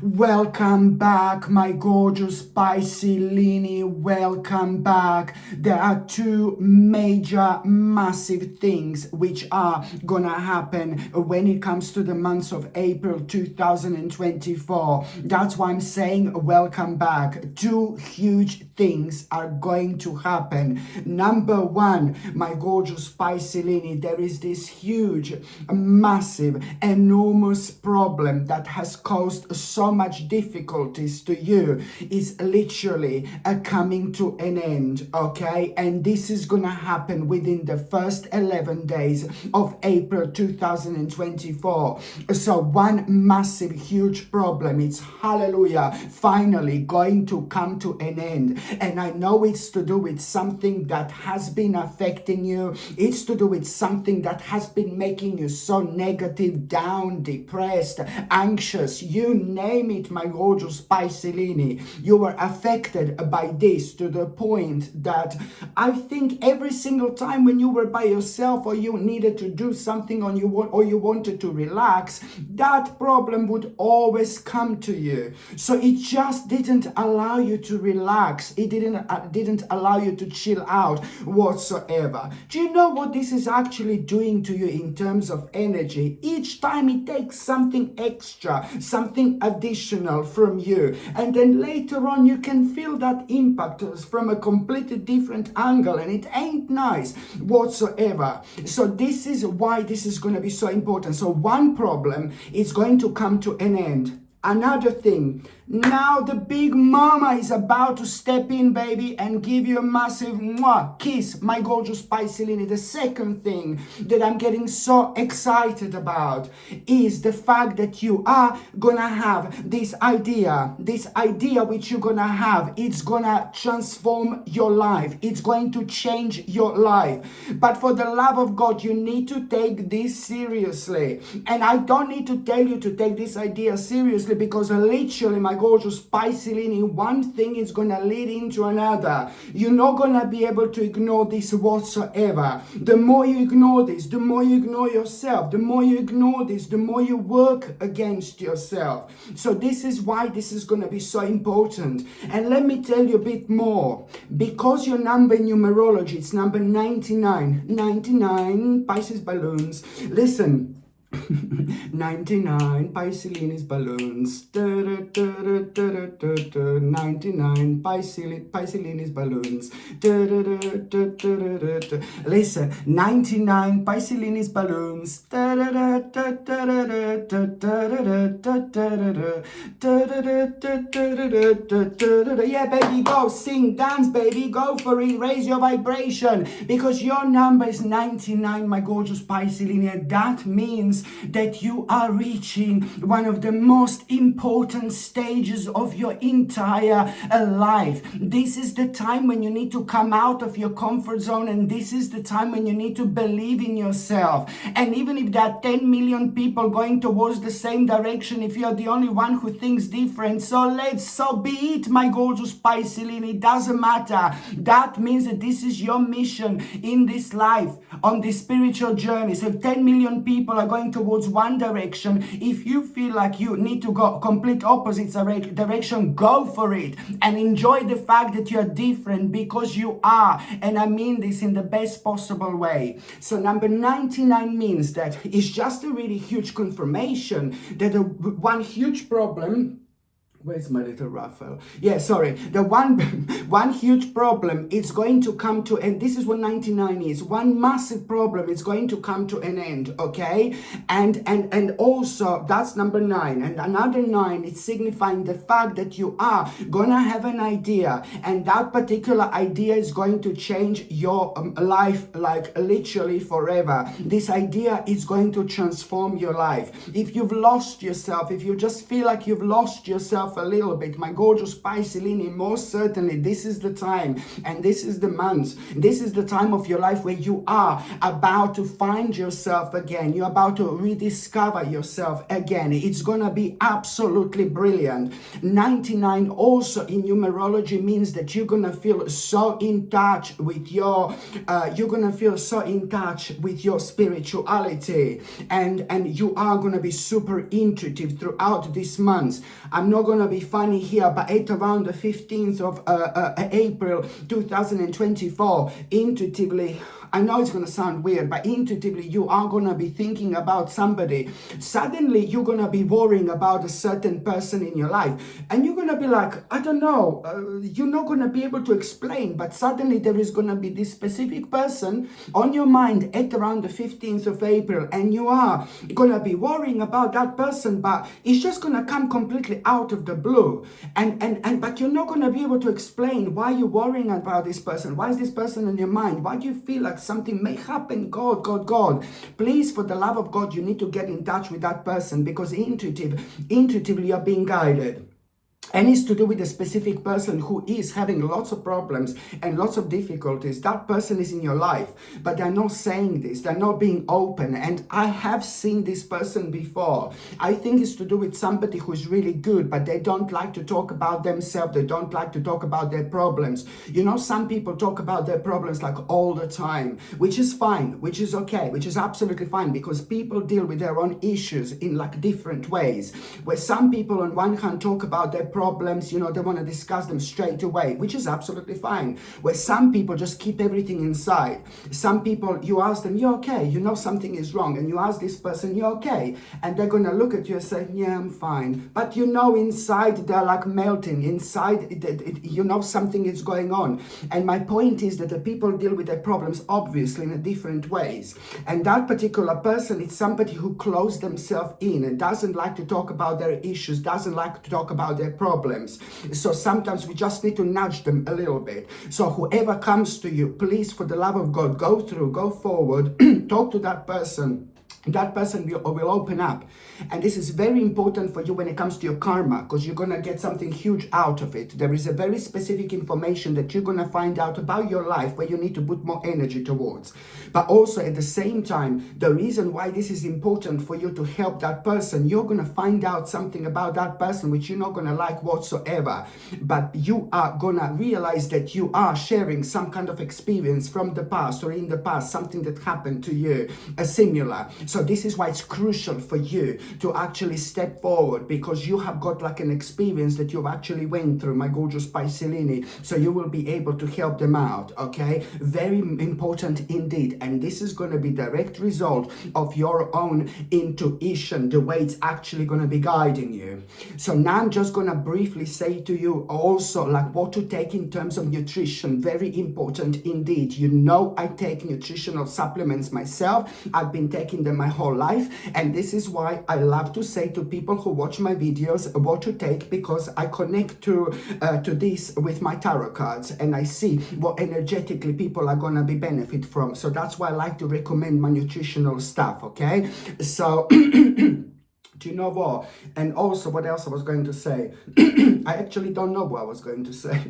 Welcome back, my gorgeous Pisces, welcome back. There are two major, massive things which are gonna happen when it comes to the months of April 2024. That's why I'm saying welcome back. Two huge things are going to happen. Number one, my gorgeous Pisces, there is this huge, massive, enormous problem that has caused so much difficulties to you. Is literally coming to an end, okay? And this is gonna happen within the first 11 days of April 2024. So one massive, huge problem, it's hallelujah, finally going to come to an end. And I know it's to do with something that has been affecting you. It's to do with something that has been making you so negative, down, depressed, anxious, you name it, my gorgeous Pisces. You were affected by this to the point that I think every single time when you were by yourself or you needed to do something or you wanted to relax, that problem would always come to you. So it just didn't allow you to relax. It didn't allow you to chill out whatsoever. Do you know what this is actually doing to you in terms of energy? Each time it takes something extra, something additional from you, and then later on you can feel that impact from a completely different angle, and it ain't nice whatsoever. So this is why this is going to be so important. So one problem is going to come to an end. Another thing, now the big mama is about to step in, baby, and give you a massive mwah, kiss, my gorgeous Pisces. The second thing that I'm getting so excited about is the fact that you are gonna have this idea which you're gonna have. It's gonna transform your life. It's going to change your life. But for the love of God, you need to take this seriously. And I don't need to tell you to take this idea seriously, because literally, my gorgeous Pisces, one thing is going to lead into another. You're not going to be able to ignore this whatsoever. The more you ignore this, the more you ignore yourself. The more you ignore this, the more you work against yourself. So this is why this is going to be so important. And let me tell you a bit more. Because your number in numerology, it's number 99. 99 Pisces balloons. Listen. 99 Pisces balloons. 99 Pisces balloons. Listen, 99 Pisces balloons. Yeah, baby, go sing, dance, baby, go for it, raise your vibration, because your number is 99, my gorgeous Pisces. That means that you are reaching one of the most important stages of your entire life. This is the time when you need to come out of your comfort zone, and this is the time when you need to believe in yourself. And even if there are 10 million people going towards the same direction, if you're the only one who thinks different, so be it, my gorgeous Pisces. It doesn't matter. That means that this is your mission in this life, on this spiritual journey. So if 10 million people are going towards one direction, if you feel like you need to go complete opposite direction, go for it and enjoy the fact that you're different, because you are. And I mean this in the best possible way. So number 99 means that it's just a really huge confirmation that one huge problem. Where's my little Raphael? Yeah, sorry. The one huge problem is going to come to, and this is what 99 is. One massive problem is going to come to an end, okay? And also, that's number 9. And another 9 is signifying the fact that you are gonna have an idea, and that particular idea is going to change your life, like literally forever. This idea is going to transform your life. If you've lost yourself, if you just feel like you've lost yourself yourself a little bit. My gorgeous Pisces, most certainly this is the time and this is the month. This is the time of your life where you are about to find yourself again. You're about to rediscover yourself again. It's going to be absolutely brilliant. 99 also in numerology means that you're going to feel so in touch with your spirituality, and you are going to be super intuitive throughout this month. I'm not going to be funny here, but at around the 15th of April 2024, intuitively, I know it's going to sound weird, but intuitively you are going to be thinking about somebody. Suddenly you're going to be worrying about a certain person in your life, and you're going to be like, I don't know, you're not going to be able to explain, but suddenly there is going to be this specific person on your mind at around the 15th of April, and you are going to be worrying about that person, but it's just going to come completely out of the blue, but you're not going to be able to explain why you're worrying about this person. Why is this person in your mind? Why do you feel like something may happen? God. Please, for the love of God, you need to get in touch with that person, because intuitively you're being guided. And it's to do with a specific person who is having lots of problems and lots of difficulties. That person is in your life, but they're not saying this. They're not being open. And I have seen this person before. I think it's to do with somebody who is really good, but they don't like to talk about themselves. They don't like to talk about their problems. You know, some people talk about their problems like all the time, which is fine, which is okay, which is absolutely fine, because people deal with their own issues in like different ways. Where some people on one hand talk about their problems, you know, they want to discuss them straight away, which is absolutely fine. Where some people just keep everything inside. Some people, you ask them, you're okay, you know something is wrong, and you ask this person, you're okay, and they're gonna look at you and say, yeah, I'm fine, but you know inside they're like melting inside. You know something is going on. And my point is that the people deal with their problems obviously in a different ways, and that particular person is somebody who closed themselves in and doesn't like to talk about their issues, doesn't like to talk about their problems. So sometimes we just need to nudge them a little bit. So whoever comes to you, please, for the love of God, go forward, talk to that person. That person will open up. And this is very important for you when it comes to your karma, because you're going to get something huge out of it. There is a very specific information that you're going to find out about your life where you need to put more energy towards. But also at the same time, the reason why this is important for you to help that person, you're going to find out something about that person which you're not going to like whatsoever. But you are going to realize that you are sharing some kind of experience from the past, or in the past, something that happened to you, a similar. So this is why it's crucial for you to actually step forward, because you have got like an experience that you've actually went through, my gorgeous Pisces. So you will be able to help them out, okay? Very important indeed. And this is going to be direct result of your own intuition, the way it's actually going to be guiding you. So now I'm just going to briefly say to you also like what to take in terms of nutrition. Very important indeed. You know, I take nutritional supplements myself. I've been taking them my whole life, and this is why I love to say to people who watch my videos what to take, because I connect to this with my tarot cards, and I see what energetically people are gonna be benefit from. So that's why I like to recommend my nutritional stuff, okay? So do you know what? And also, what else I was going to say? I actually don't know what I was going to say.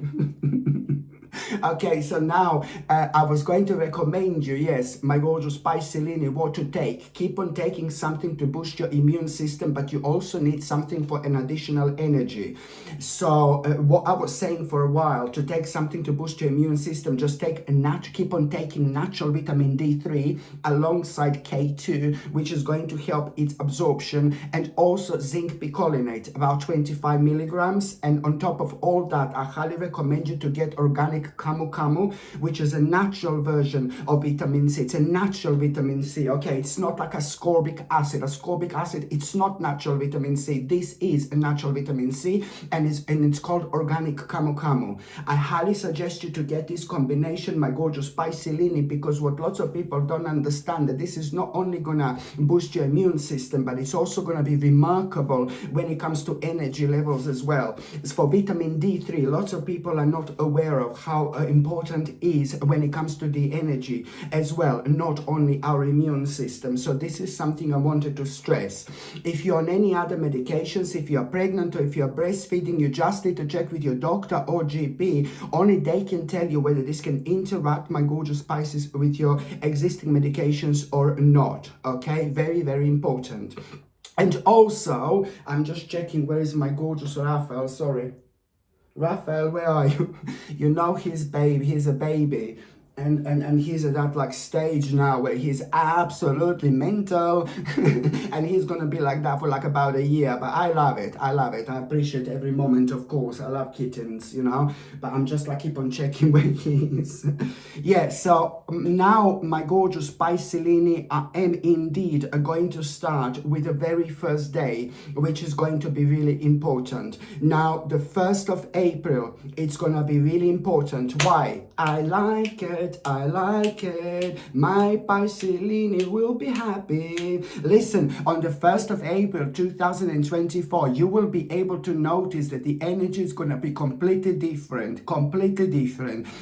Okay, so now I was going to recommend you, yes, my gorgeous Pisces, what to take. Keep on taking something to boost your immune system, but you also need something for an additional energy. So what I was saying for a while, to take something to boost your immune system, just keep on taking natural vitamin D3 alongside K2, which is going to help its absorption, and also zinc picolinate, about 25 milligrams. And on top of all that, I highly recommend you to get organic camu camu, which is a natural version of vitamin C. It's a natural vitamin C, okay? It's not like ascorbic acid. Ascorbic acid, it's not natural vitamin C. This is a natural vitamin C, and it's called organic camu camu. I highly suggest you to get this combination, my gorgeous Pisces, because what lots of people don't understand, that this is not only gonna boost your immune system, but it's also gonna be remarkable when it comes to energy levels as well. It's for vitamin D3. Lots of people are not aware of how important is when it comes to the energy as well, not only our immune system. So this is something I wanted to stress. If you're on any other medications, if you're pregnant or if you're breastfeeding, you just need to check with your doctor or GP. Only they can tell you whether this can interact, my gorgeous Pisces, with your existing medications or not. Okay, very, very important. And also, I'm just checking, where is my gorgeous Raphael? Sorry. Raphael, where are you? You know he's a baby. And he's at that like stage now where he's absolutely mental and he's gonna be like that for like about a year. But I love it. I appreciate every moment, of course. I love kittens, you know, but I'm just like keep on checking where he is. Yeah, so now my gorgeous Piscelini, I am indeed going to start with the very first day, which is going to be really important. Now the 1st of April, it's gonna be really important. Why? I like it. My Piscelini will be happy. Listen, on the 1st of April 2024, you will be able to notice that the energy is going to be completely different.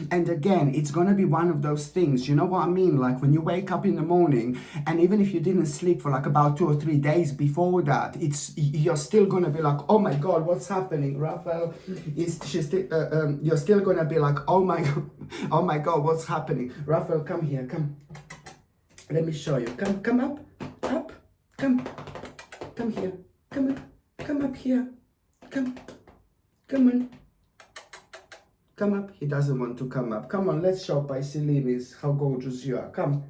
And again, it's going to be one of those things, you know what I mean? Like when you wake up in the morning, and even if you didn't sleep for like about 2 or 3 days before that, you're still going to be like, oh my God, what's happening? Raphael, you're still going to be like, oh my God, what's happening? Raphael, come here, come. Let me show you. Come up, come here, come up here, come on. Come up. He doesn't want to come up. Come on, let's show Pisces how gorgeous you are. Come.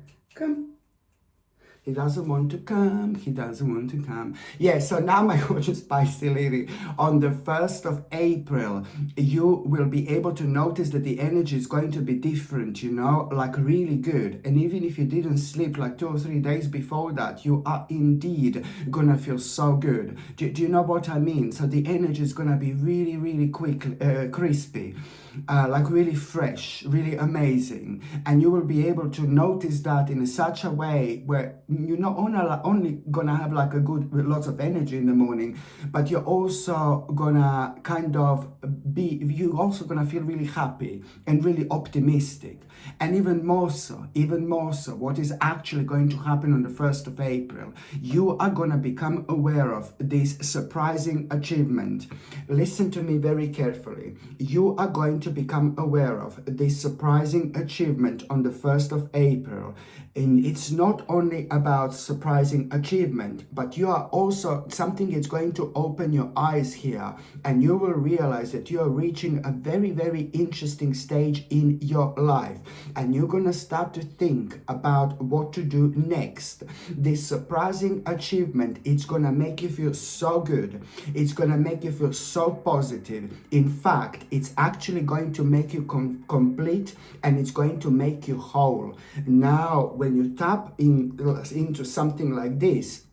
He doesn't want to come. Yeah, so now my gorgeous Pisces, on the 1st of April, you will be able to notice that the energy is going to be different, you know, like really good. And even if you didn't sleep like 2 or 3 days before that, you are indeed gonna feel so good. Do you know what I mean? So the energy is gonna be really, really quick, crispy. Like really fresh, really amazing, and you will be able to notice that in such a way where you're not only gonna have like lots of energy in the morning, but you're also gonna you're also gonna feel really happy and really optimistic. And even more so, what is actually going to happen on the 1st of April, you are gonna become aware of this surprising achievement. Listen to me very carefully. You are going to become aware of this surprising achievement on the 1st of April. And it's not only about surprising achievement, but you are also, something is going to open your eyes here, and you will realize that you are reaching a very, very interesting stage in your life. And you're going to start to think about what to do next. This surprising achievement, it's going to make you feel so good. It's going to make you feel so positive. In fact, it's actually going to make you complete, and it's going to make you whole. Now, when you tap into something like this,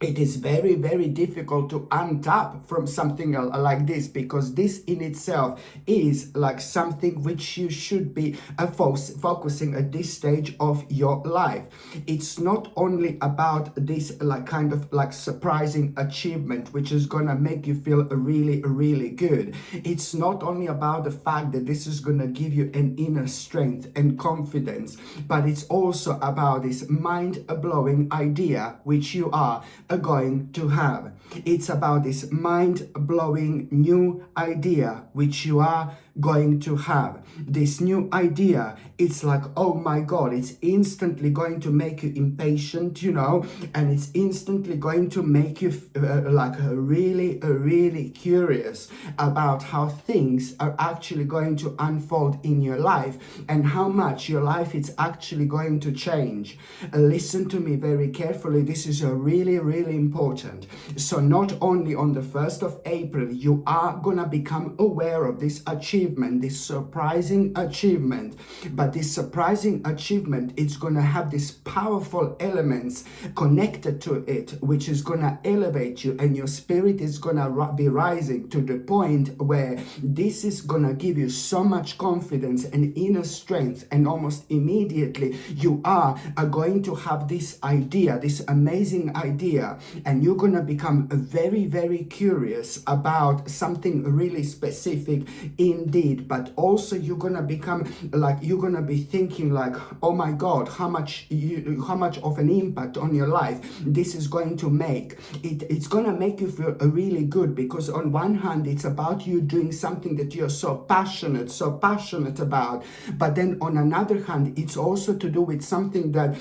it is very, very difficult to untap from something like this, because this in itself is like something which you should be focusing at this stage of your life. It's not only about this like kind of like surprising achievement which is gonna make you feel really, really good. It's not only about the fact that this is gonna give you an inner strength and confidence, but it's also about this mind-blowing idea which you are going to have. It's about this mind-blowing new idea which you are going to have. This new idea, it's like, oh my God, it's instantly going to make you impatient, you know, and it's instantly going to make you really curious about how things are actually going to unfold in your life and how much your life is actually going to change. Listen to me very carefully. This is a really, really important. So not only on the 1st of April, you are gonna become aware of this achievement, this surprising achievement, but this surprising achievement, it's gonna have these powerful elements connected to it, which is gonna elevate you, and your spirit is gonna be rising to the point where this is gonna give you so much confidence and inner strength, and almost immediately you are going to have this idea, this amazing idea, and you're gonna become very, very curious about something really specific in indeed, but also you're gonna become like, you're gonna be thinking like, oh my God, how much of an impact on your life this is going to make. It's gonna make you feel really good, because on one hand it's about you doing something that you're so passionate about, but then on another hand it's also to do with something that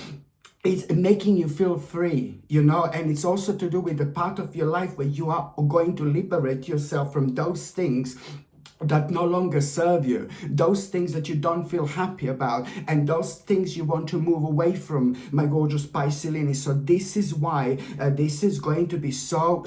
it's making you feel free, you know, and it's also to do with the part of your life where you are going to liberate yourself from those things that no longer serve you, those things that you don't feel happy about, and those things you want to move away from, my gorgeous Pisces. So this is why this is going to be so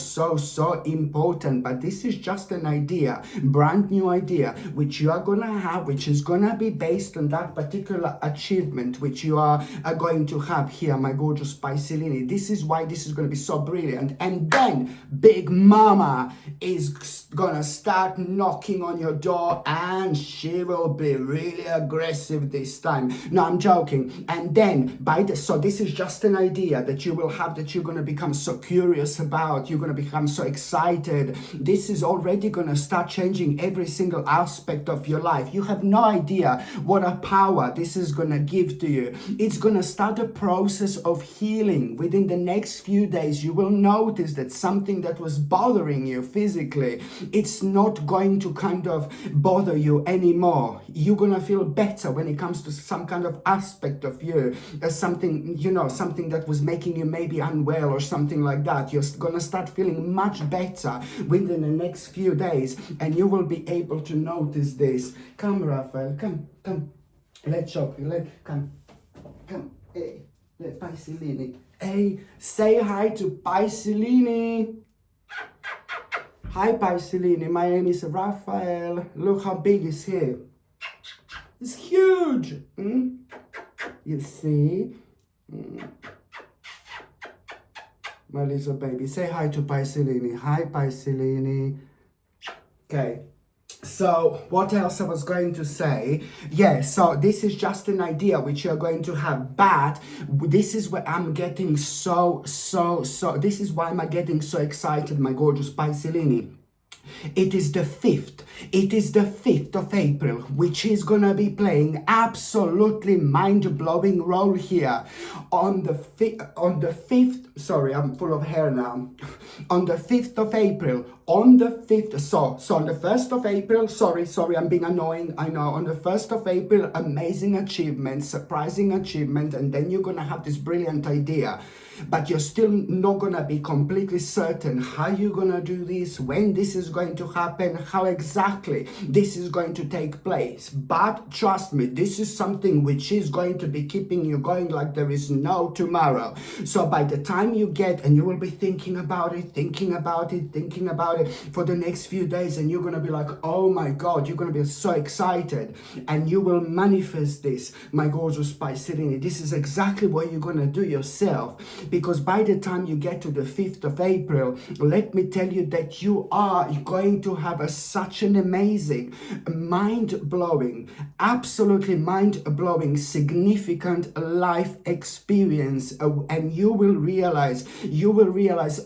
important. But this is just an idea, brand new idea, which you are gonna have, which is gonna be based on that particular achievement which you are going to have here, my gorgeous Pisces. This is why this is going to be so brilliant. And then Big Mama is gonna start knocking on your door, and she will be really aggressive this time. No, I'm joking. And then so this is just an idea that you will have, that you're going to become so curious about, you're going to become so excited. This is already going to start changing every single aspect of your life. You have no idea what a power this is going to give to you. It's going to start a process of healing. Within the next few days, you will notice that something that was bothering you physically, it's not going to kind of bother you anymore. You're gonna feel better when it comes to some kind of aspect of you, something, you know, something that was making you maybe unwell or something like that. You're gonna start feeling much better within the next few days, and you will be able to notice this. Come, Raphael, come, let's shop, come, hey, Pisces. Hey, say hi to Pisces. Hi Pisces, my name is Raphael. Look how big it's here. It's huge. You see? My little baby. Say hi to Pisces. Hi Pisces. Okay. So what else I was going to say? Yeah, so this is just an idea which you're going to have, but this is where I'm getting this is why I'm getting so excited, my gorgeous Pisces. It is the 5th. It is the 5th of April, which is gonna be playing absolutely mind-blowing role here. On the 5th, sorry, I'm full of hair now. On the 5th of April, on the 5th, so on the 1st of April, sorry, I'm being annoying, I know. On the 1st of April, amazing achievement, surprising achievement, and then you're gonna have this brilliant idea. But you're still not gonna be completely certain how you're gonna do this, when this is going to happen, how exactly this is going to take place. But trust me, this is something which is going to be keeping you going like there is no tomorrow. So by the time you get, and you will be thinking about it for the next few days, and you're gonna be like, oh my God, you're gonna be so excited, and you will manifest this, my gorgeous Pisces. This is exactly what you're gonna do yourself. Because by the time you get to the 5th of April, let me tell you that you are going to have such an amazing, mind-blowing, absolutely mind-blowing, significant life experience. And you will realize,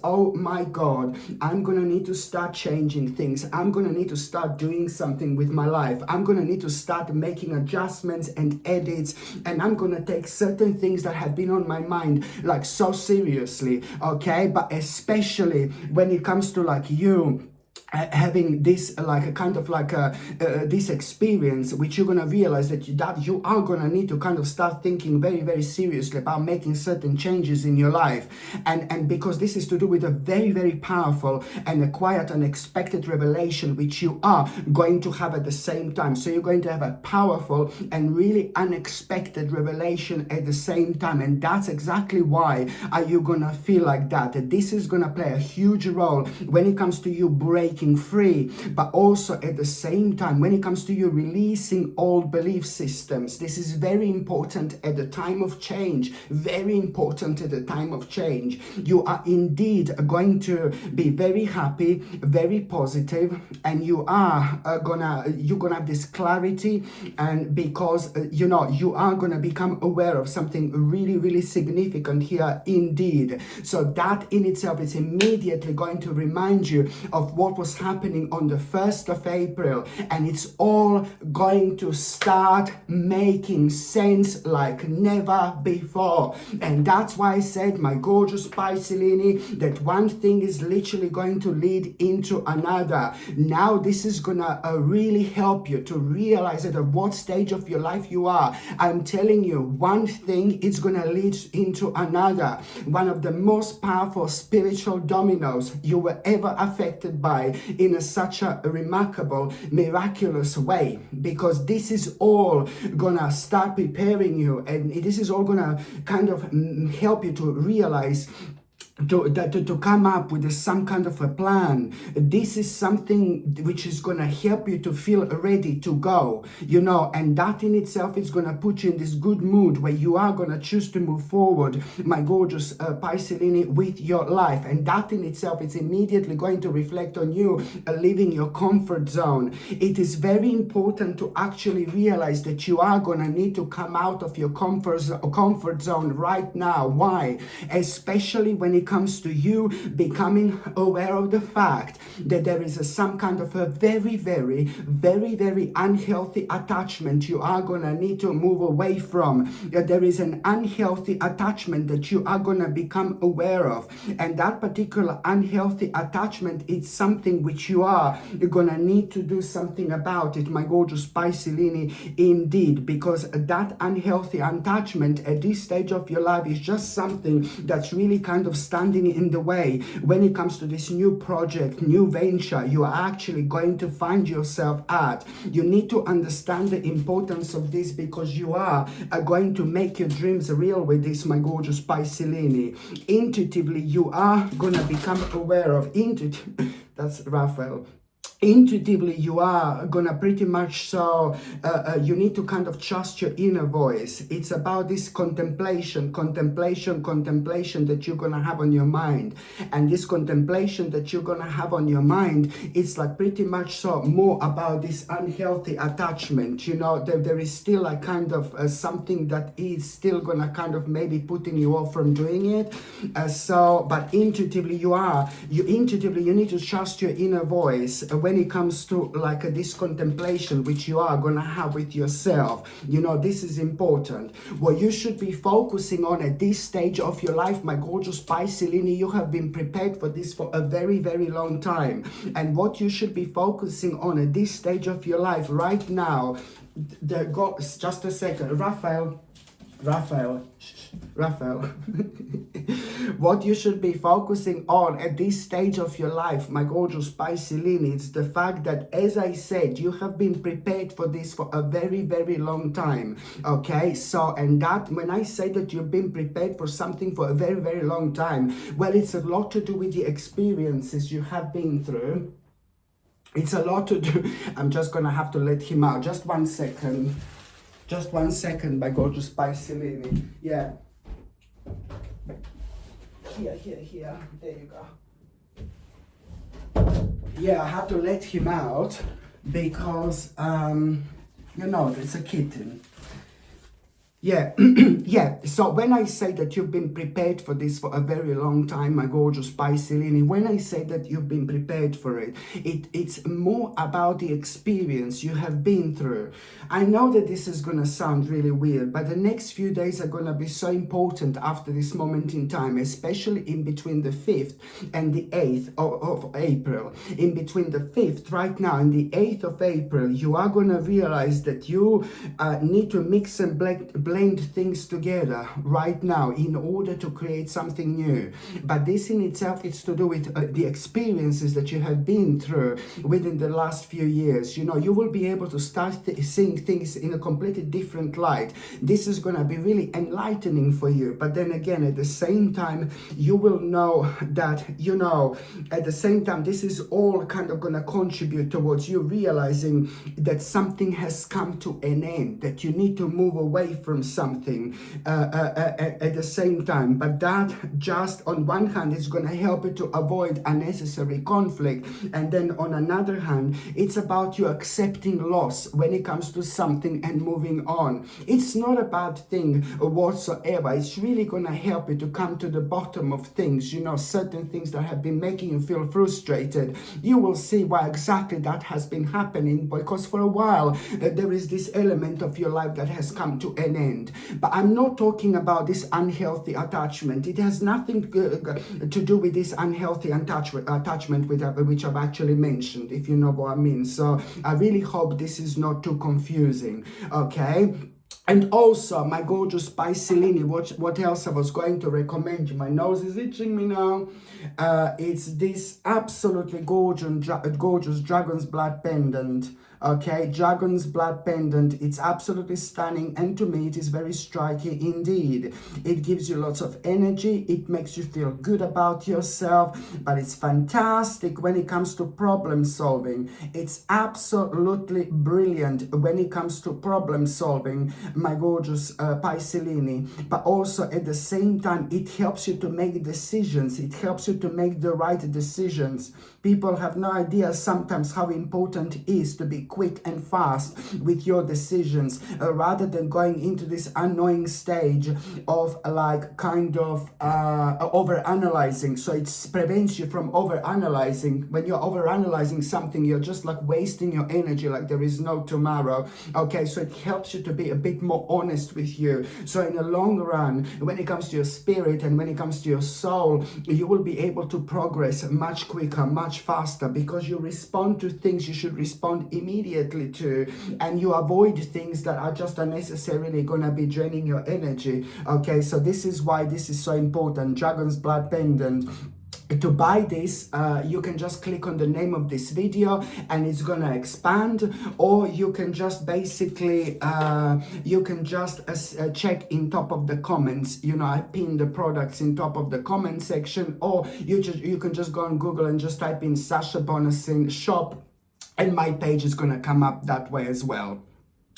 oh my God, I'm going to need to start changing things. I'm going to need to start doing something with my life. I'm going to need to start making adjustments and edits. And I'm going to take certain things that have been on my mind, like so seriously, okay? But especially when it comes to like you having this like a kind of like this experience, which you're gonna realize that you are gonna need to kind of start thinking very seriously about making certain changes in your life, and because this is to do with a very powerful and a quiet unexpected revelation which you are going to have at the same time. So you're going to have a powerful and really unexpected revelation at the same time, and that's exactly why you're gonna feel like that this is gonna play a huge role when it comes to you breaking free, but also at the same time when it comes to you releasing old belief systems. This is very important at the time of change, very important at the time of change. You are indeed going to be very happy, very positive, and you're gonna have this clarity, and because you are gonna become aware of something really significant here indeed. So that in itself is immediately going to remind you of what what was happening on the 1st of April, and it's all going to start making sense like never before. And that's why I said, my gorgeous Pisces, that one thing is literally going to lead into another. Now this is gonna really help you to realize at what stage of your life you are. I'm telling you, one thing is gonna lead into another. One of the most powerful spiritual dominoes you were ever affected by in such a remarkable, miraculous way, because this is all gonna start preparing you, and this is all gonna kind of help you to realize to come up with some kind of a plan. This is something which is going to help you to feel ready to go, you know, and that in itself is going to put you in this good mood where you are going to choose to move forward, my gorgeous Pisces, with your life. And that in itself is immediately going to reflect on you leaving your comfort zone. It is very important to actually realize that you are going to need to come out of your comfort zone right now. Why? Especially when it comes to you becoming aware of the fact that there is some kind of a very, very, very, very unhealthy attachment you are going to need to move away from. That there is an unhealthy attachment that you are going to become aware of. And that particular unhealthy attachment is something which you are going to need to do something about it, my gorgeous Pisces, indeed, because that unhealthy attachment at this stage of your life is just something that's really kind of standing in the way when it comes to this new project, new venture you are actually going to find yourself at. You need to understand the importance of this, because you are going to make your dreams real with this, my gorgeous Pisces. Intuitively, you are going to become aware of that's Raphael. Intuitively, you are gonna pretty much you need to kind of trust your inner voice. It's about this contemplation that you're gonna have on your mind. And this contemplation that you're gonna have on your mind, it's like pretty much more about this unhealthy attachment. You know, there is still a kind of something that is still gonna kind of maybe putting you off from doing it. But intuitively, you need to trust your inner voice when it comes to like this contemplation which you are gonna have with yourself. You know, this is important. What you should be focusing on at this stage of your life, my gorgeous Pisces, you have been prepared for this for a very, very long time. And what you should be focusing on at this stage of your life right now, just a second, Raphael. What you should be focusing on at this stage of your life, my gorgeous Pisces, is the fact that, as I said, you have been prepared for this for a very, very long time. Okay, and that when I say that you've been prepared for something for a very, very long time, well, it's a lot to do with the experiences you have been through. It's a lot to do. I'm just gonna have to let him out. Just 1 second. Just 1 second, my gorgeous Pisces. Yeah. Here. There you go. Yeah, I had to let him out because, you know, it's a kitten. Yeah, yeah. So when I say that you've been prepared for this for a very long time, my gorgeous Pisces, when I say that you've been prepared for it, it's more about the experience you have been through. I know that this is going to sound really weird, but the next few days are going to be so important after this moment in time, especially in between the 5th and the 8th of April. In between the 5th right now and the 8th of April, you are going to realize that you need to mix and blend things together right now in order to create something new. But this in itself is to do with the experiences that you have been through within the last few years. You know, you will be able to start seeing things in a completely different light. This is going to be really enlightening for you. But then again, at the same time, you will know that, you know, at the same time, this is all kind of going to contribute towards you realizing that something has come to an end, that you need to move away from from something at the same time. But that just on one hand is going to help you to avoid unnecessary conflict, and then on another hand, it's about you accepting loss when it comes to something and moving on. It's not a bad thing whatsoever. It's really going to help you to come to the bottom of things. You know, certain things that have been making you feel frustrated, you will see why exactly that has been happening, because for a while there is this element of your life that has come to an end. But I'm not talking about this unhealthy attachment. It has nothing to do with this unhealthy attachment which I've actually mentioned, if you know what I mean. So I really hope this is not too confusing, okay? And also, my gorgeous Pisces, what else I was going to recommend you? My nose is itching me now. It's this absolutely gorgeous dragon's blood pendant. Okay, dragon's blood pendant. It's absolutely stunning, and to me it is very striking indeed. It gives you lots of energy, it makes you feel good about yourself, but it's fantastic when it comes to problem solving. It's absolutely brilliant when it comes to problem solving, my gorgeous Pisces. But also at the same time, it helps you to make decisions. It helps you to make the right decisions. People have no idea sometimes how important it is to be quick and fast with your decisions, rather than going into this annoying stage of like kind of over analyzing. So it prevents you from over analyzing. When you're over analyzing something, you're just like wasting your energy like there is no tomorrow. Okay, so it helps you to be a bit more honest with you. So in the long run, when it comes to your spirit and when it comes to your soul, you will be able to progress much quicker, much faster, because you respond to things you should respond immediately to, and you avoid things that are just unnecessarily gonna be draining your energy. Okay, so this is why this is so important. Dragon's blood pendant. To buy this, you can just click on the name of this video and it's gonna expand, or you can just basically check in top of the comments. You know, I pin the products in top of the comment section, or you can just go on Google and just type in Sasha Bonasin shop, and my page is gonna come up that way as well.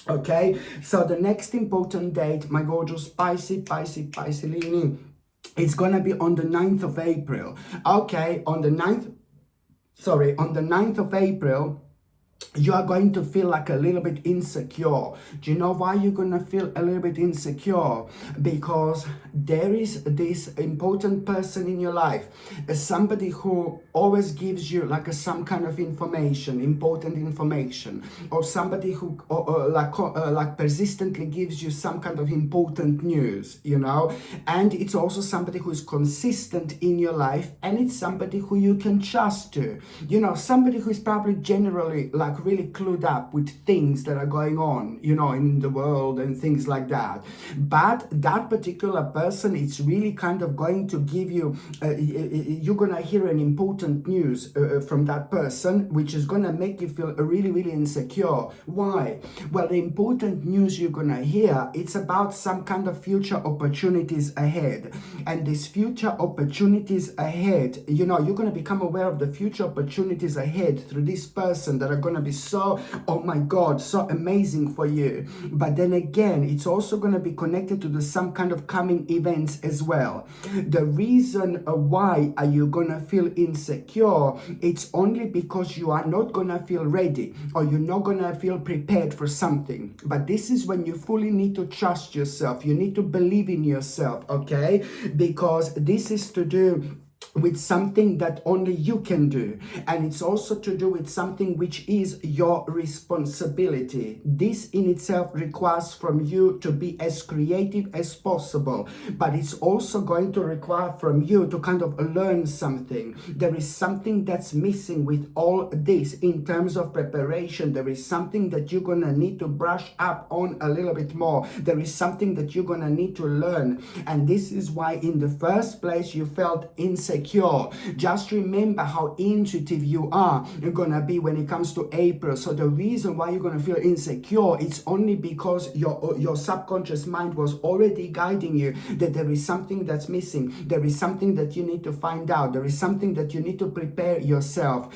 Okay, so the next important date, my gorgeous Pisces, it's gonna be on the 9th of April. Okay, on the 9th of April, you are going to feel like a little bit insecure. Do you know why you're going to feel a little bit insecure? Because there is this important person in your life, somebody who always gives you like some kind of information, important information, or somebody who like persistently gives you some kind of important news, you know. And it's also somebody who is consistent in your life, and it's somebody who you can trust to, you know, somebody who is probably generally like really clued up with things that are going on, you know, in the world and things like that. But that particular person, it's really kind of going to give you, you're gonna hear an important news from that person, which is gonna make you feel really, really insecure. Why? Well, the important news you're gonna hear, it's about some kind of future opportunities ahead. And these future opportunities ahead, you know, you're gonna become aware of the future opportunities ahead through this person that are gonna be so, oh my God, so amazing for you. But then again, it's also going to be connected to some kind of coming events as well. The reason why are you going to feel insecure, it's only because you are not going to feel ready, or you're not going to feel prepared for something. But this is when you fully need to trust yourself. You need to believe in yourself, okay? Because this is to do with something that only you can do, and it's also to do with something which is your responsibility. This in itself requires from you to be as creative as possible, but it's also going to require from you to kind of learn something. There is something that's missing with all this in terms of preparation. There is something that you're gonna need to brush up on a little bit more. There is something that you're gonna need to learn, and this is why in the first place you felt insecure insecure. Just remember how intuitive you are gonna be when it comes to April. So the reason why you're gonna feel insecure, it's only because your subconscious mind was already guiding you that there is something that's missing. There is something that you need to find out. There is something that you need to prepare yourself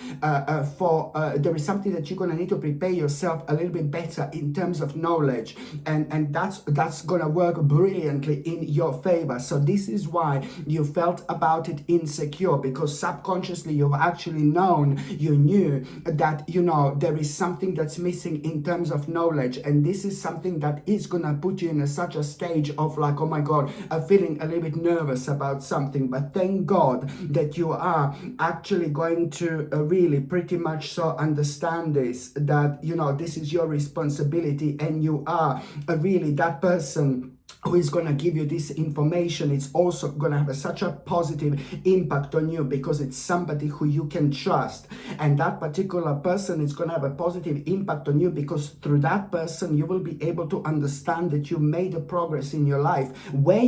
for. There is something that you're gonna need to prepare yourself a little bit better in terms of knowledge, and that's gonna work brilliantly in your favor. So this is why you felt about it insecure, because subconsciously you've actually known, you knew that, you know, there is something that's missing in terms of knowledge, and this is something that is gonna put you in such a stage of like, oh my god, I'm feeling a little bit nervous about something. But thank God that you are actually going to really pretty much so understand this, that, you know, this is your responsibility, and you are really that person who is going to give you this information. It's also going to have such a positive impact on you, because it's somebody who you can trust, and that particular person is going to have a positive impact on you, because through that person you will be able to understand that you made a progress in your life, where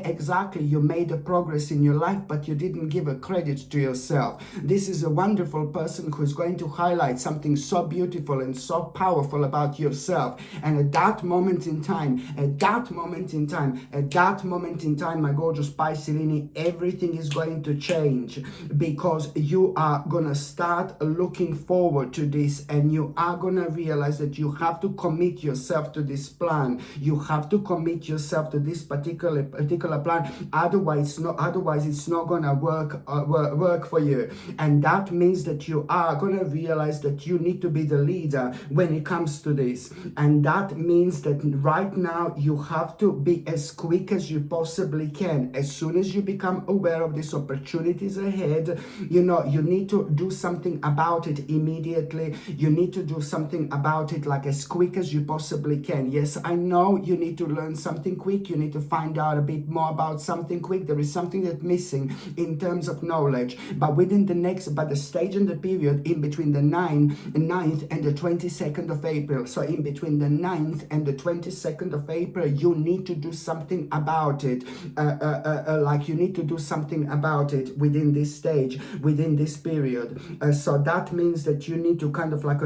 exactly you made a progress in your life, but you didn't give a credit to yourself. This is a wonderful person who is going to highlight something so beautiful and so powerful about yourself. And at that moment in time, my gorgeous Pisces, everything is going to change, because you are gonna start looking forward to this, and you are gonna realize that you have to commit yourself to this plan. You have to commit yourself to this particular plan. Otherwise it's not gonna work for you. And that means that you are gonna realize that you need to be the leader when it comes to this. And that means that right now you have to be as quick as you possibly can. As soon as you become aware of these opportunities ahead, you know, you need to do something about it immediately. You need to do something about it like as quick as you possibly can. Yes, I know you need to learn something quick. You need to find out a bit more about something quick. There is something that's missing in terms of knowledge. But within the stage and the period in between the 9th and the 22nd of April. So in between the 9th and the 22nd of April, you need to do something about it. Like you need to do something about it within this stage, within this period. So that means that you need to kind of like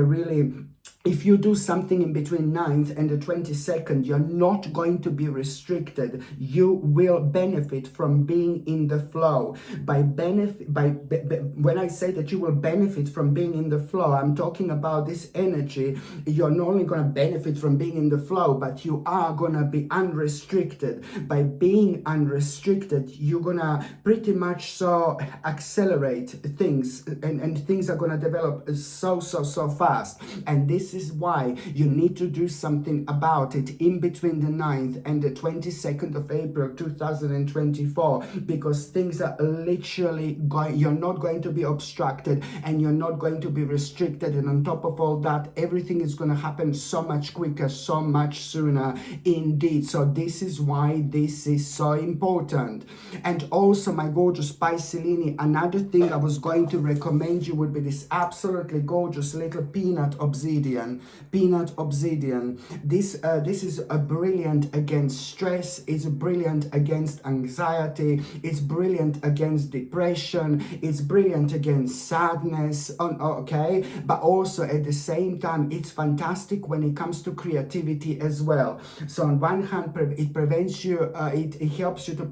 if you do something in between 9th and the 22nd, you're not going to be restricted. You will benefit from being in the flow. When I say that you will benefit from being in the flow, I'm talking about this energy. You're not only going to benefit from being in the flow, but you are going to be unrestricted. By being unrestricted, you're going to pretty much so accelerate things, and things are going to develop so fast. And this is why you need to do something about it in between the 9th and the 22nd of April 2024, because things are literally you're not going to be obstructed, and you're not going to be restricted. And on top of all that, everything is going to happen so much quicker, so much sooner indeed. So this is why this is so important. And also, my gorgeous Pisces, another thing I was going to recommend you would be this absolutely gorgeous little peanut obsidian. This is a brilliant against stress. It's brilliant against anxiety. It's brilliant against depression. It's brilliant against sadness. Okay, but also at the same time, it's fantastic when it comes to creativity as well. So on one hand, it prevents you. It helps you to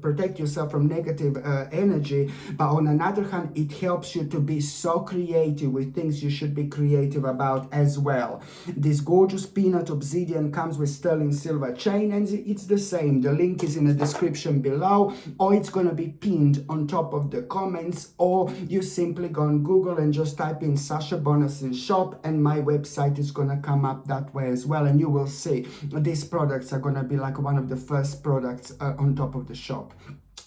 protect yourself from negative energy. But on another hand, it helps you to be so creative with things you should be creative about as well. This gorgeous peanut obsidian comes with sterling silver chain, and it's the same. The link is in the description below, or it's going to be pinned on top of the comments, or you simply go on Google and just type in Sasha Bonasin shop, and my website is going to come up that way as well, and you will see these products are going to be like one of the first products on top of the shop.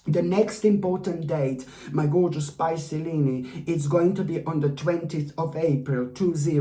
The next important date, my gorgeous Pisces, it's going to be on the 20th of April, 20.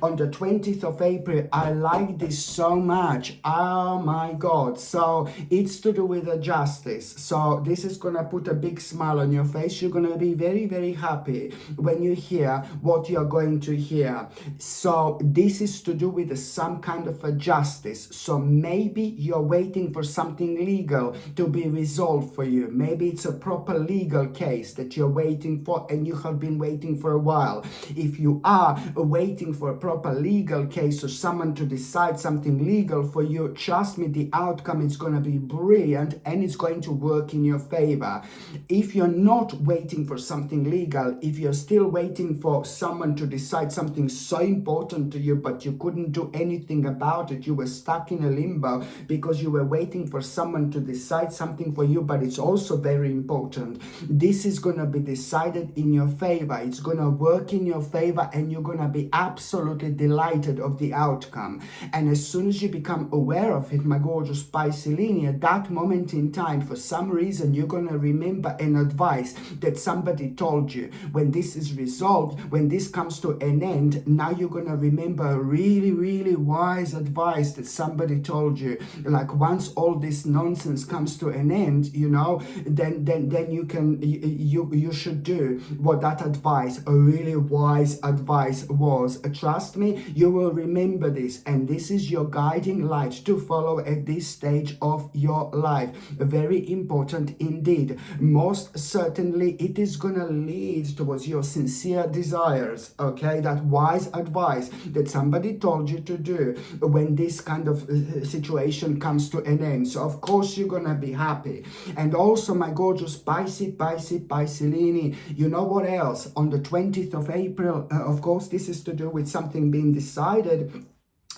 On the 20th of April, I like this so much. Oh my God. So it's to do with the justice. So this is going to put a big smile on your face. You're going to be very, very happy when you hear what you're going to hear. So this is to do with some kind of a justice. So maybe you're waiting for something legal to be resolved for you. Maybe it's a proper legal case that you're waiting for, and you have been waiting for a while. If you are waiting for a proper legal case or someone to decide something legal for you, trust me, the outcome is going to be brilliant and it's going to work in your favor. If you're not waiting for something legal, if you're still waiting for someone to decide something so important to you, but you couldn't do anything about it, you were stuck in a limbo because you were waiting for someone to decide something for you, but it's also very important. This is going to be decided in your favor. It's going to work in your favor, and you're going to be absolutely delighted of the outcome. And as soon as you become aware of it, my gorgeous Pisces linear, that moment in time, for some reason, you're going to remember an advice that somebody told you. When this is resolved, when this comes to an end, now you're going to remember a really, really wise advice that somebody told you. Like, once all this nonsense comes to an end, you know, then you should do what that advice, a really wise advice, was. Trust me, you will remember this, and this is your guiding light to follow at this stage of your life. Very important indeed. Most certainly it is gonna lead towards your sincere desires, okay? That wise advice that somebody told you to do when this kind of situation comes to an end. So of course you're gonna be happy. And also, my gorgeous Piscelini, you know what else? On the 20th of April, of course, this is to do with something being decided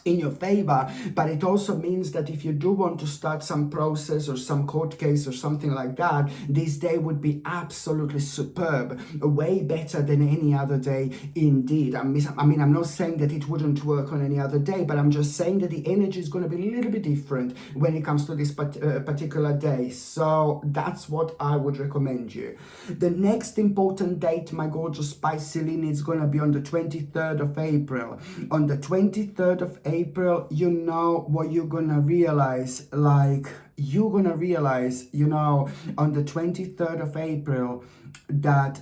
in your favor, but it also means that if you do want to start some process or some court case or something like that, this day would be absolutely superb, way better than any other day indeed. I mean, I'm not saying that it wouldn't work on any other day, but I'm just saying that the energy is going to be a little bit different when it comes to this particular day. So that's what I would recommend you. The next important date, my gorgeous Piscelini, is going to be on the 23rd of April. On the 23rd of April, you know what you're gonna realize, you know, on the 23rd of April, that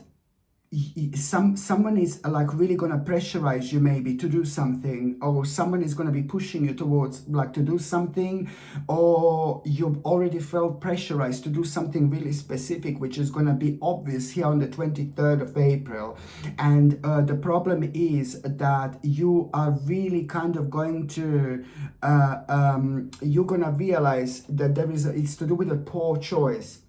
someone is like really gonna pressurize you maybe to do something, or someone is gonna be pushing you towards like to do something, or you've already felt pressurized to do something really specific, which is gonna be obvious here on the 23rd of April. And the problem is that you are really kind of going to you're gonna realize that it's to do with a poor choice.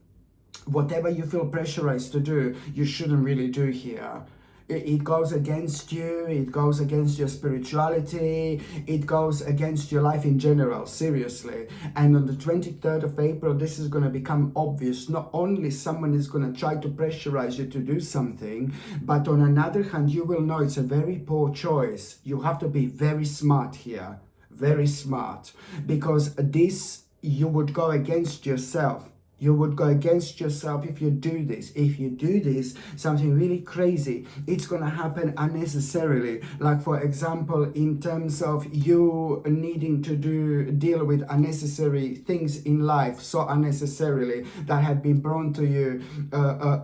Whatever you feel pressurized to do, you shouldn't really do here. It goes against you, it goes against your spirituality, it goes against your life in general, seriously. And on the 23rd of April, this is going to become obvious. Not only someone is going to try to pressurize you to do something, but on another hand, you will know it's a very poor choice. You have to be very smart here, very smart, because this, you would go against yourself. You would go against yourself if you do this. If you do this, something really crazy, it's going to happen unnecessarily. Like, for example, in terms of you needing to deal with unnecessary things in life, so unnecessarily, that have been brought to you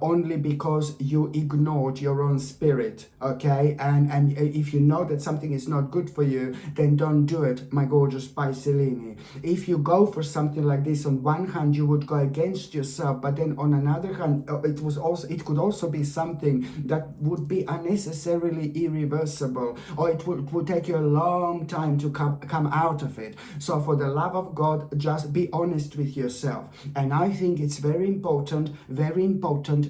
only because you ignored your own spirit, okay? And if you know that something is not good for you, then don't do it, my gorgeous Piscelini. If you go for something like this, on one hand, you would go against yourself, but then on another hand, it could also be something that would be unnecessarily irreversible, or it would take you a long time to come out of it. So for the love of God, just be honest with yourself. And I think it's very important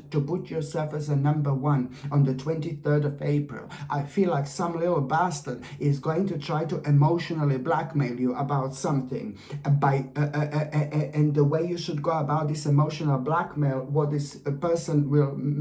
to put yourself as a number one on the 23rd of April. I feel like some little bastard is going to try to emotionally blackmail you about something, and the way you should go about this emotional blackmail, what this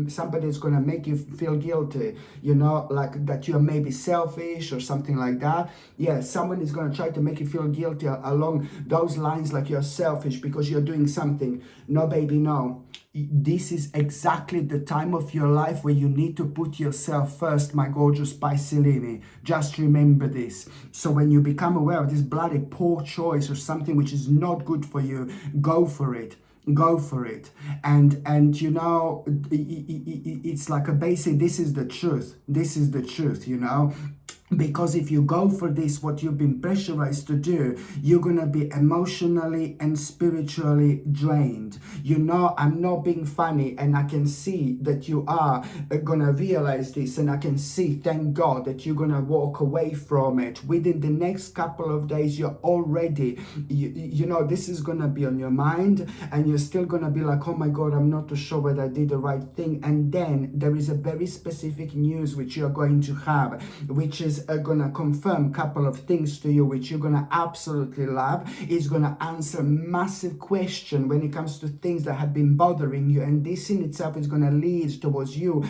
somebody is going to make you feel guilty, you know, like that you're maybe selfish or something like that. Yeah, someone is going to try to make you feel guilty along those lines, like you're selfish because you're doing something. No, baby, no. This is exactly the time of your life where you need to put yourself first, my gorgeous Piscelini. Just remember this. So when you become aware of this bloody poor choice or something which is not good for you, go for it. Go for it. And you know, it's like a basic, this is the truth, you know. Because if you go for this, what you've been pressurized to do, you're going to be emotionally and spiritually drained. You know, I'm not being funny, and I can see that you are going to realize this, and I can see, thank God, that you're going to walk away from it. Within the next couple of days, you're already, you know, this is going to be on your mind, and you're still going to be like, oh my God, I'm not too sure whether I did the right thing. And then there is a very specific news which you're going to have, which is gonna confirm a couple of things to you, which you're gonna absolutely love. It's gonna answer massive question when it comes to things that have been bothering you, and this in itself is gonna lead towards you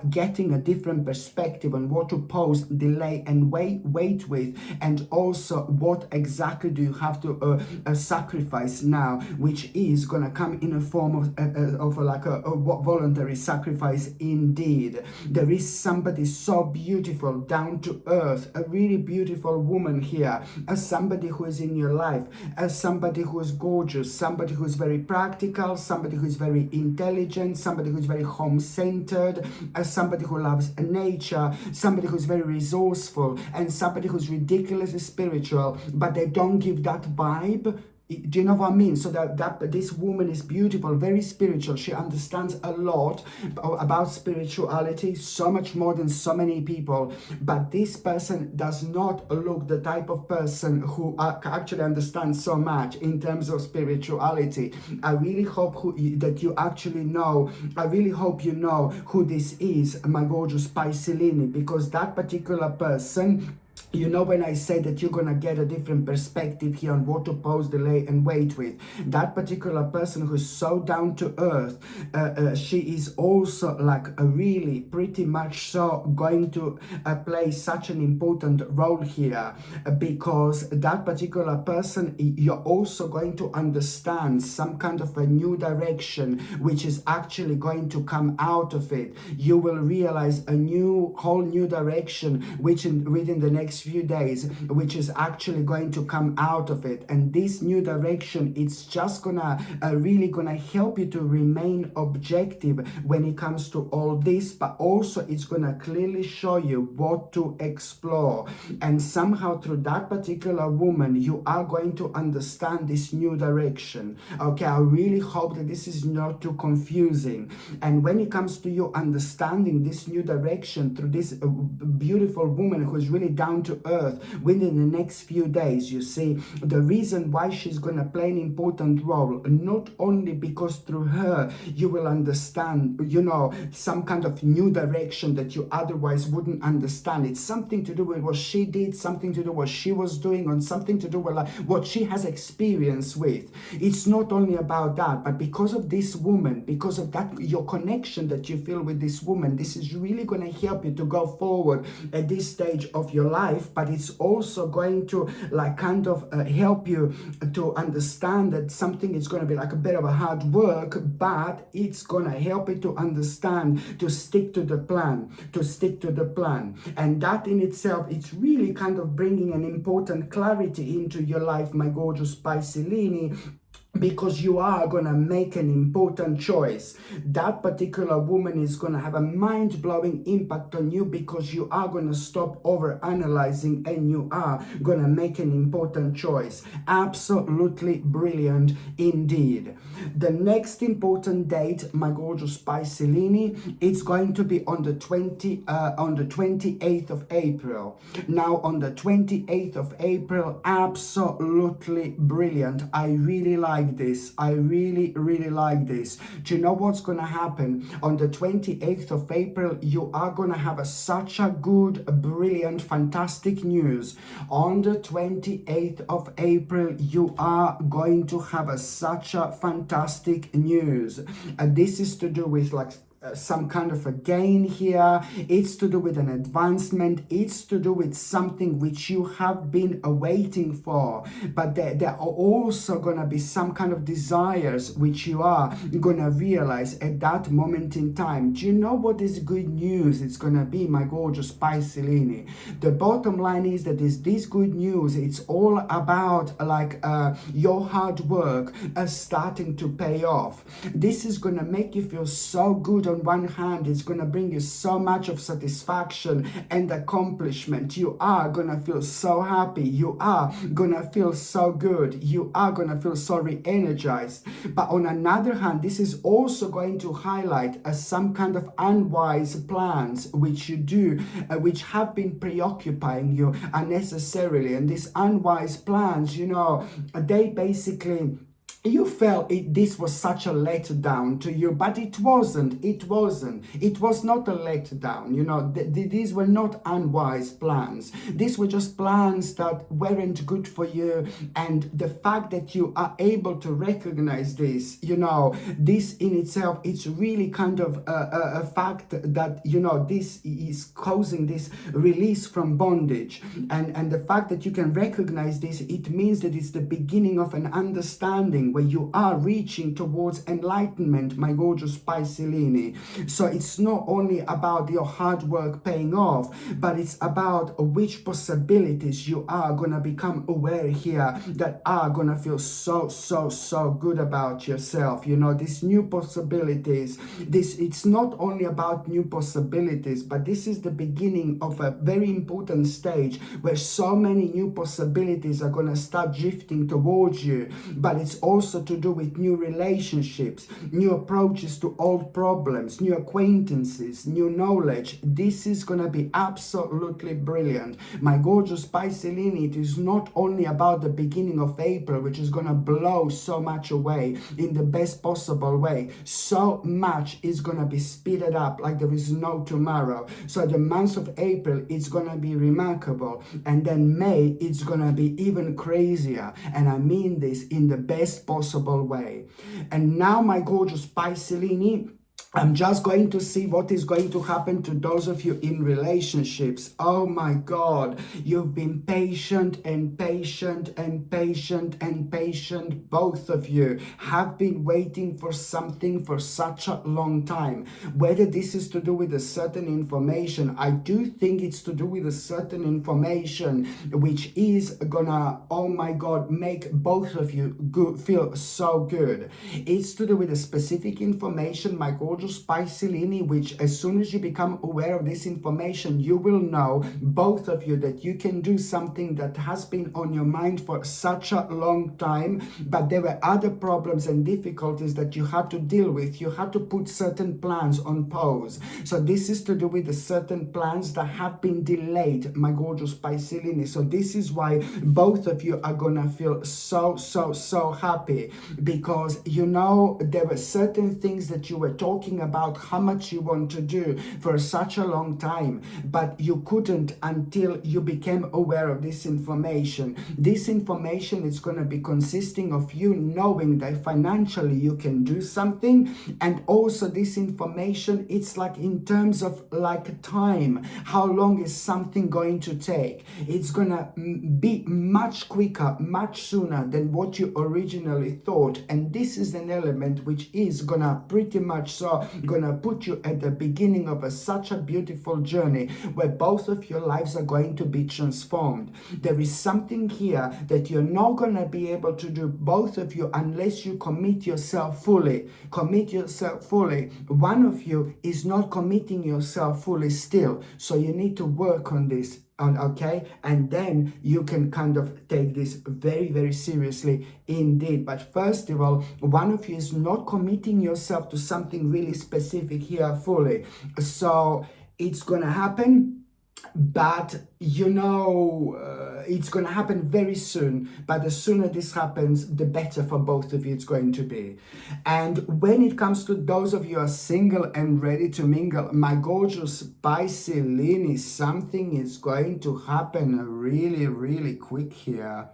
getting a different perspective on what to pause, delay, and wait with, and also what exactly do you have to sacrifice now, which is gonna come in a form of like a voluntary sacrifice indeed. There is somebody so beautiful, down to earth, a really beautiful woman here, as somebody who is in your life, as somebody who is gorgeous, somebody who is very practical, somebody who is very intelligent, somebody who is very home-centered, as somebody who loves nature, somebody who is very resourceful, and somebody who's ridiculously spiritual, but they don't give that vibe. Do you know what I mean? So that this woman is beautiful, very spiritual. She understands a lot about spirituality, so much more than so many people. But this person does not look the type of person who actually understands so much in terms of spirituality. I really hope that you actually know. I really hope you know who this is, my gorgeous Pisces, because that particular person, you know, when I say that you're going to get a different perspective here on what to pause, delay, and wait with, that particular person who's so down to earth, she is also like a really pretty much so going to play such an important role here, because that particular person, you're also going to understand some kind of a new direction which is actually going to come out of it. You will realize a whole new direction which within the next few days, which is actually going to come out of it. And this new direction, it's just gonna really gonna help you to remain objective when it comes to all this, but also it's gonna clearly show you what to explore. And somehow through that particular woman, you are going to understand this new direction. Okay, I really hope that this is not too confusing. And when it comes to you understanding this new direction through this beautiful woman who is really down to earth within the next few days, you see, the reason why she's going to play an important role, not only because through her you will understand, you know, some kind of new direction that you otherwise wouldn't understand. It's something to do with what she did, something to do with what she was doing, and something to do with like what she has experience with. It's not only about that, but because of this woman, because of that, your connection that you feel with this woman, this is really going to help you to go forward at this stage of your life. But it's also going to like kind of help you to understand that something is going to be like a bit of a hard work, but it's going to help you to understand, to stick to the plan, and that in itself, it's really kind of bringing an important clarity into your life, my gorgeous Pisces, because you are going to make an important choice. That particular woman is going to have a mind-blowing impact on you, because you are going to stop over-analyzing and you are going to make an important choice. Absolutely brilliant indeed. The next important date, my gorgeous Pisces, it's going to be on the 28th of April. Now on the 28th of April, absolutely brilliant. I really like this. I really like this. Do you know what's going to happen on the 28th of April? You are going to have such a good, brilliant, fantastic news. On the 28th of April, you are going to have such a fantastic news. This is to do with like some kind of a gain here. It's to do with an advancement. It's to do with something which you have been awaiting for, but there are also going to be some kind of desires which you are going to realize at that moment in time. Do you know what is good news it's going to be, my gorgeous Pisces? The bottom line is that this good news, it's all about like your hard work starting to pay off. This is going to make you feel so good on one hand, it's going to bring you so much of satisfaction and accomplishment. You are going to feel so happy. You are going to feel so good. You are going to feel so re-energized. But on another hand, this is also going to highlight some kind of unwise plans which you do, which have been preoccupying you unnecessarily. And these unwise plans, you know, they basically, you felt this was such a letdown to you, but it wasn't. It was not a letdown. You know, these were not unwise plans. These were just plans that weren't good for you. And the fact that you are able to recognize this, you know, this in itself, it's really kind of a fact that, you know, this is causing this release from bondage. And the fact that you can recognize this, it means that it's the beginning of an understanding where you are reaching towards enlightenment, my gorgeous Pisces. So it's not only about your hard work paying off, but it's about which possibilities you are going to become aware here that are going to feel so good about yourself. You know, these new possibilities, it's not only about new possibilities, but this is the beginning of a very important stage where so many new possibilities are going to start drifting towards you. But it's also to do with new relationships, new approaches to old problems, new acquaintances, new knowledge. This is going to be absolutely brilliant. My gorgeous Pisces, it is not only about the beginning of April, which is going to blow so much away in the best possible way. So much is going to be speeded up like there is no tomorrow. So the month of April, it's going to be remarkable. And then May, it's going to be even crazier. And I mean this in the best possible way. And now, my gorgeous Pisces, I'm just going to see what is going to happen to those of you in relationships. Oh my God, you've been patient and patient and patient and patient. Both of you have been waiting for something for such a long time. Whether this is to do with a certain information, I do think it's to do with a certain information which is gonna, oh my God, make both of you feel so good. It's to do with a specific information, my gorgeous Pisces, which as soon as you become aware of this information, you will know, both of you, that you can do something that has been on your mind for such a long time, but there were other problems and difficulties that you had to deal with. You had to put certain plans on pause. So this is to do with the certain plans that have been delayed, my gorgeous Pisces. So this is why both of you are gonna feel so happy, because you know there were certain things that you were talking about how much you want to do for such a long time, but you couldn't until you became aware of this information. This information is going to be consisting of you knowing that financially you can do something, and also this information, it's like in terms of like time, how long is something going to take. It's going to be much quicker, much sooner than what you originally thought, and this is an element which is gonna pretty much so gonna put you at the beginning of such a beautiful journey where both of your lives are going to be transformed. There is something here that you're not gonna be able to do, both of you, unless you commit yourself fully. Commit yourself fully. One of you is not committing yourself fully still, so you need to work on this. Okay, and then you can kind of take this very seriously indeed. But first of all, one of you is not committing yourself to something really specific here fully. So it's gonna happen, but you know, it's going to happen very soon. But the sooner this happens, the better for both of you it's going to be. And when it comes to those of you who are single and ready to mingle, my gorgeous Pisces, something is going to happen really quick here.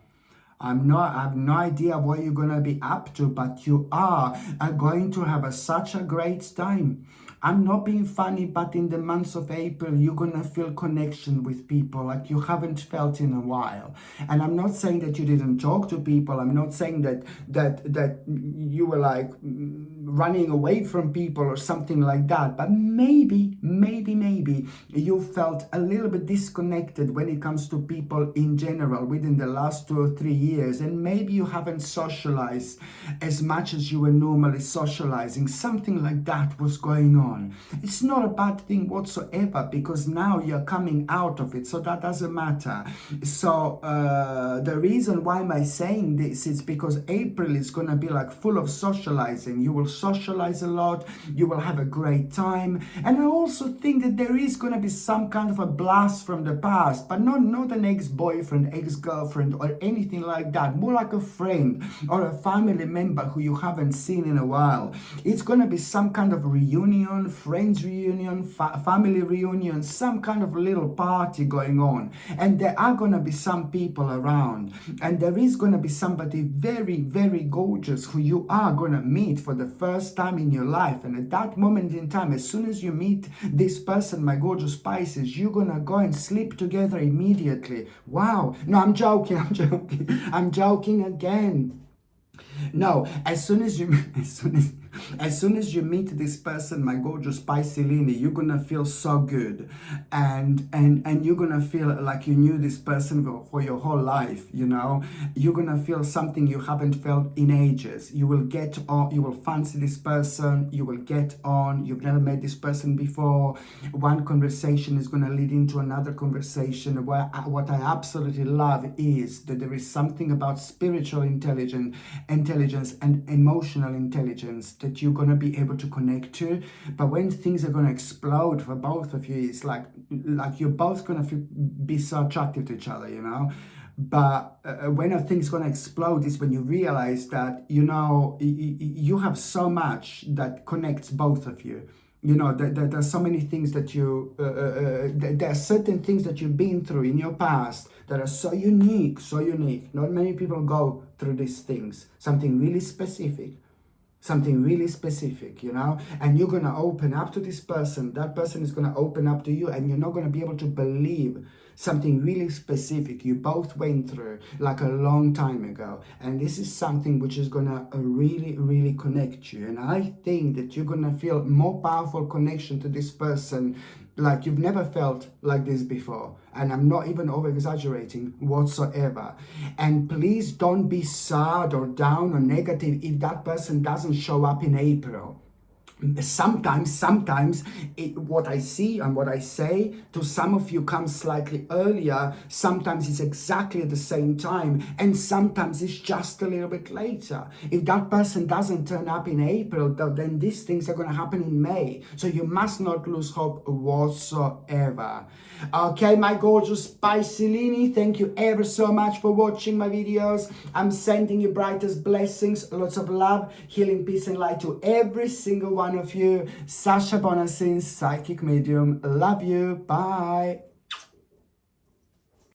I have no idea what you're going to be up to, but you are going to have such a great time. I'm not being funny, but in the months of April, you're going to feel connection with people like you haven't felt in a while. And I'm not saying that you didn't talk to people. I'm not saying that you were like running away from people or something like that. But maybe you felt a little bit disconnected when it comes to people in general within the last 2 or 3 years. And maybe you haven't socialized as much as you were normally socializing. Something like that was going on. on. It's not a bad thing whatsoever, because now you're coming out of it, so that doesn't matter. So the reason why am I saying this is because April is going to be like full of socializing. You will socialize a lot, you will have a great time, and I also think that there is going to be some kind of a blast from the past, but not an ex-boyfriend, ex-girlfriend or anything like that, more like a friend or a family member who you haven't seen in a while. It's going to be some kind of reunion, friends reunion, family reunion, some kind of little party going on, and there are going to be some people around, and there is going to be somebody very, very gorgeous who you are going to meet for the first time in your life. And at that moment in time, as soon as you meet this person, my gorgeous Pisces, you're going to go and sleep together immediately. Wow. No, I'm joking. I'm joking again. No, as soon as you meet this person, my gorgeous Piscelini, you're gonna feel so good, and you're gonna feel like you knew this person for your whole life. You know, you're gonna feel something you haven't felt in ages. You will get on, you will fancy this person, you will get on. You've never met this person before. One conversation is gonna lead into another conversation. What I absolutely love is that there is something about spiritual intelligence and emotional intelligence that you're going to be able to connect to. But when things are going to explode for both of you, it's like you're both going to be so attractive to each other, you know. But when a thing's going to explode is when you realize that, you know, you have so much that connects both of you. You know, there's so many things that you, there are certain things that you've been through in your past that are so unique, so unique. Not many people go through these things. Something really specific, you know, and you're going to open up to this person. That person is going to open up to you, and you're not going to be able to believe something really specific you both went through like a long time ago. And this is something which is going to really, really connect you. And I think that you're going to feel more powerful connection to this person like you've never felt like this before. And I'm not even over exaggerating whatsoever. And please don't be sad or down or negative if that person doesn't show up in April. Sometimes what I see and what I say to some of you comes slightly earlier. Sometimes it's exactly at the same time, and sometimes it's just a little bit later. If that person doesn't turn up in April, then these things are going to happen in May. So you must not lose hope whatsoever. Okay, my gorgeous Piscelini, thank you ever so much for watching my videos. I'm sending you brightest blessings, lots of love, healing, peace and light to every single one of you. Sasha Bonasin, psychic medium. Love you. Bye.